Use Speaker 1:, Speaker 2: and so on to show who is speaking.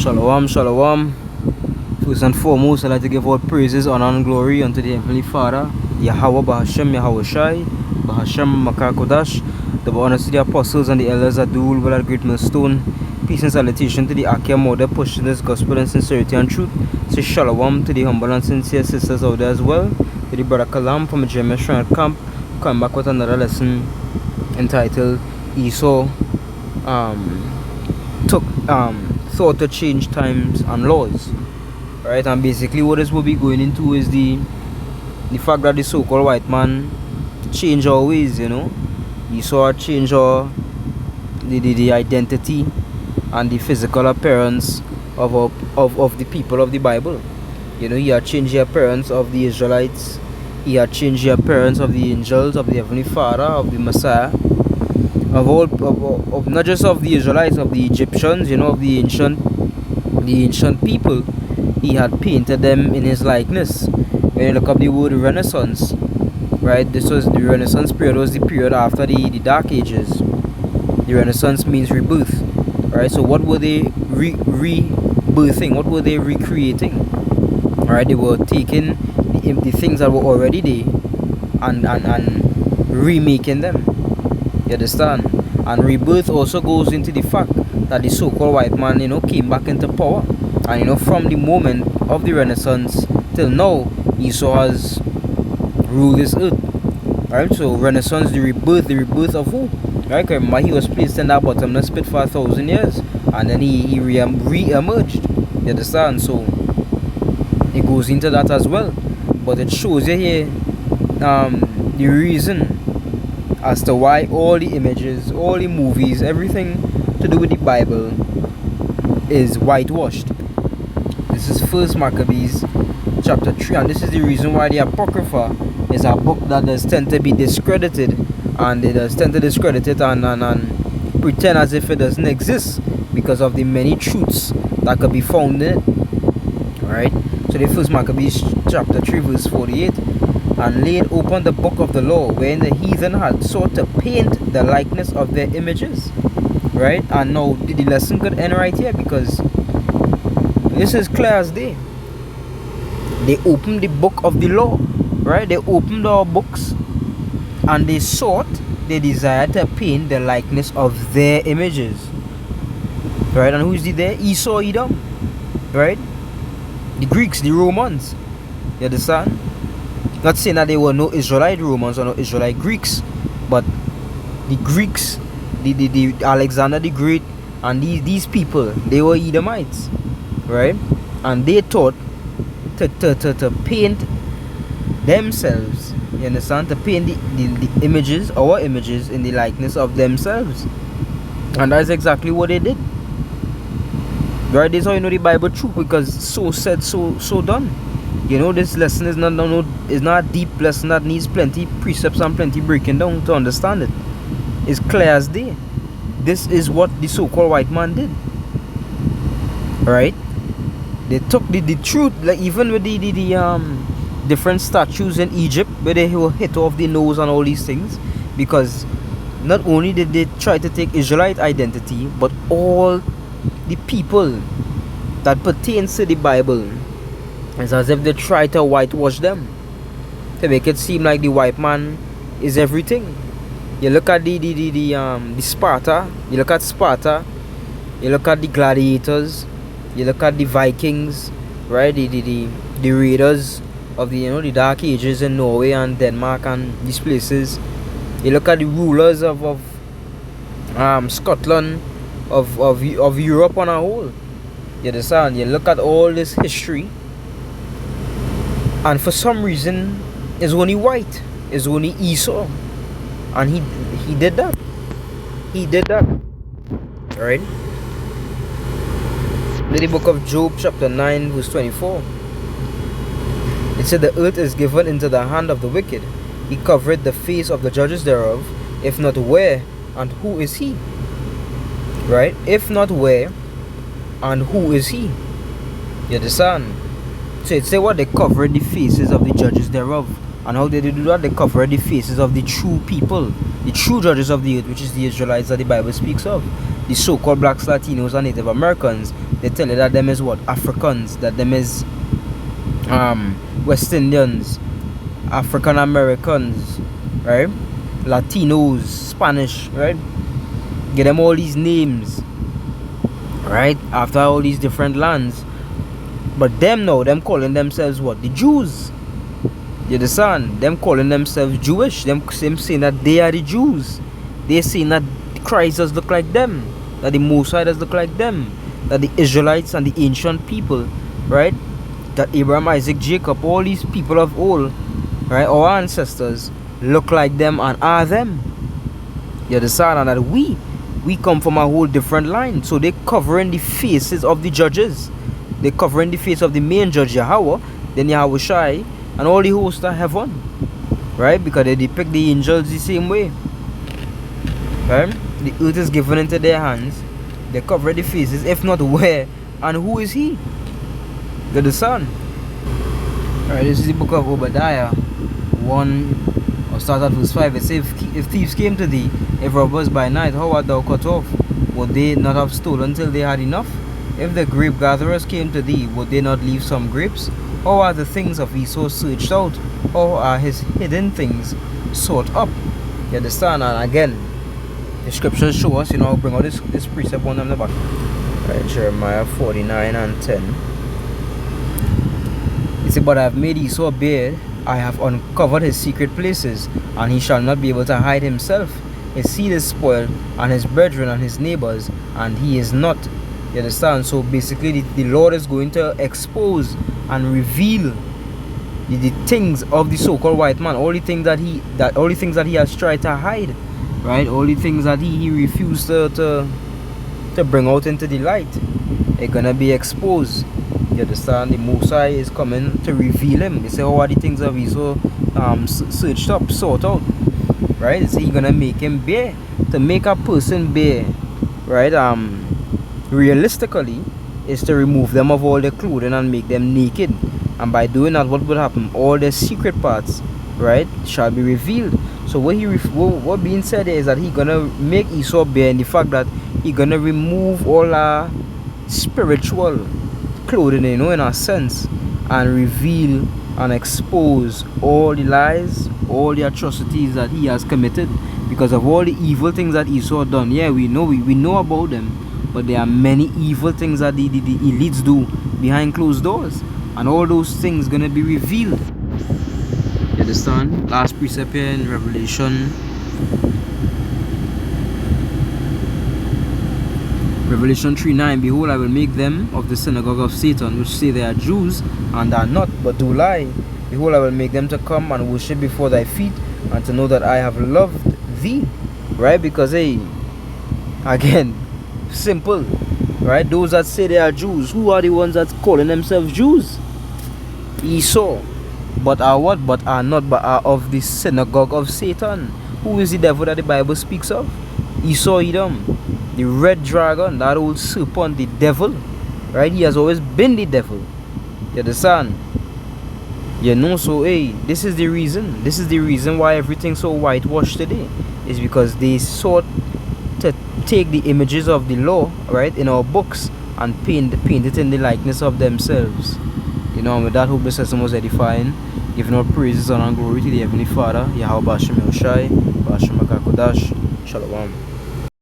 Speaker 1: Shalom, shalom. First and foremost, I'd like to give all praises, honor, and glory unto the Heavenly Father, Yahweh Bahashem, Yahweh Shai, Bahashem Makakodash, the honors to the apostles and the elders that do rule by that great millstone. Peace and salutation to the Akia mother pushing this gospel and sincerity and truth. Say shalom to the humble and sincere sisters out there as well. To the brother Kalam from the Jeremiah Shrine Camp, coming back with another lesson entitled Esau thought to change times and laws, right? And basically what this will be going into is the fact that the so-called white man change our ways, Esau change our the identity and the physical appearance of the people of the Bible. He had changed the appearance of the Israelites, he had changed the appearance of the angels, of the Heavenly Father, of the Messiah, of not just of the Israelites, of the Egyptians, of the ancient people. He had painted them in his likeness. When you look up the word Renaissance, right? This was the Renaissance period, was the period after the Dark Ages. The Renaissance means rebirth, right? So what were they rebirthing? What were they recreating? Right? They were taking the things that were already there and remaking them. You understand? And rebirth also goes into the fact that the so-called white man, came back into power. And from the moment of the Renaissance till now, Esau has ruled this earth. Right? So Renaissance, the rebirth of who? Right? Remember, he was placed in that bottomless pit for 1,000 years, and then he re-emerged. You understand? So it goes into that as well. But it shows you here the reason as to why all the images, all the movies, everything to do with the Bible is whitewashed. This is First Maccabees chapter 3, and this is the reason why the Apocrypha is a book that does tend to be discredited, and it does tend to discredit it and pretend as if it doesn't exist because of the many truths that could be found in it. Alright, so the First Maccabees chapter 3 verse 48. And laid open the book of the law, wherein the heathen had sought to paint the likeness of their images. Right? And now the lesson could end right here, because this is clear as day. They opened the book of the law. Right? They opened our books and they desired to paint the likeness of their images. Right? And who's there? Esau, Edom. Right? The Greeks, the Romans. You understand? Not saying that there were no Israelite Romans or no Israelite Greeks, but the Greeks, the Alexander the Great, and these people, they were Edomites, right? And they thought to paint themselves, you understand? To paint the images, our images, in the likeness of themselves. And that's exactly what they did. Right? This is how the Bible true, because so said, so done. This lesson is not a deep lesson that needs plenty precepts and plenty breaking down to understand it. It's clear as day. This is what the so-called white man did. Right? They took the truth, like even with the different statues in Egypt where they were hit off the nose and all these things, because not only did they try to take Israelite identity, but all the people that pertains to the Bible. It's as if they try to whitewash them to make it seem like the white man is everything. You look at the Sparta, you look at Sparta, you look at the gladiators, you look at the Vikings, right? The raiders of the Dark Ages in Norway and Denmark and these places. You look at the rulers of Scotland, of Europe on a whole. You understand? You look at all this history. And for some reason, it's only white. It's only Esau. And he did that. He did that. Alright? The book of Job chapter 9 verse 24. It said, the earth is given into the hand of the wicked. He covereth the face of the judges thereof. If not where, and who is he? Right? If not where, and who is he? You understand? So it say what? They covered the faces of the judges thereof. And how did they do that? They covered the faces of the true people, the true judges of the earth, which is the Israelites that the Bible speaks of. The so-called blacks, Latinos, and Native Americans, they tell you that them is what? Africans, that them is West Indians, African Americans, right? Latinos, Spanish, right? Get them all these names, right? After all these different lands. But them now, them calling themselves what? The Jews. You understand? Them calling themselves Jewish. Them saying that they are the Jews. They saying that Christ does look like them. That the Messiah does look like them. That the Israelites and the ancient people, right? That Abraham, Isaac, Jacob, all these people of old, right? Our ancestors look like them and are them. You understand? And that we come from a whole different line. So they covering the faces of the judges. They covering the face of the main judge, Yahweh, then Yahweh Shai, and all the hosts of heaven, right? Because they depict the angels the same way, right? The earth is given into their hands. They cover the faces. If not, where and who is he? The Son. Alright, this is the book of Obadiah 1, or start at verse 5. It says, if thieves came to thee, if robbers by night, how art thou cut off? Would they not have stolen till they had enough? If the grape gatherers came to thee, would they not leave some grapes? How are the things of Esau searched out? How are his hidden things sought up? You understand? And again, the scriptures show us, I'll bring out this precept one on the back. Right, Jeremiah 49 and 10. He said, but I have made Esau bare, I have uncovered his secret places, and he shall not be able to hide himself. His seed is spoiled, and his brethren and his neighbors, and he is not. You understand? So basically the Lord is going to expose and reveal the things of the so-called white man, all the things that he has tried to hide, right? All the things that he refused to bring out into the light, they're gonna be exposed. You understand? The Messiah is coming to reveal him. They say, how are the things of Esau searched up, sought out, right? So he's gonna make him bare. To make a person bare, right, realistically, is to remove them of all their clothing and make them naked. And by doing that, what would happen? All their secret parts, right, shall be revealed. So what being said here is that he's gonna make Esau bare in the fact that he's gonna remove all our spiritual clothing, in a sense, and reveal and expose all the lies, all the atrocities that he has committed because of all the evil things that Esau done. Yeah, we know about them. But there are many evil things that the elites do behind closed doors. And all those things gonna be revealed. You understand? Last precept here in Revelation 3:9. Behold, I will make them of the synagogue of Satan, which say they are Jews, and are not, but do lie. Behold, I will make them to come and worship before thy feet, and to know that I have loved thee. Right? Because, hey, again, simple, right? Those that say they are Jews, who are the ones that's calling themselves Jews? Esau. But are what? But are not, but are of the synagogue of Satan. Who is the devil that the Bible speaks of? Esau Edom, the red dragon, that old serpent, the devil, right? He has always been the devil. You understand? So hey, this is the reason why everything's so whitewashed today, is because they sought to take the images of the law, right, in our books and paint it in the likeness of themselves. And with that, hope this lesson was edifying, giving all praises and glory to the Heavenly Father, Yahweh Bashem Yoshai, Bashem Makakodash, Shalom.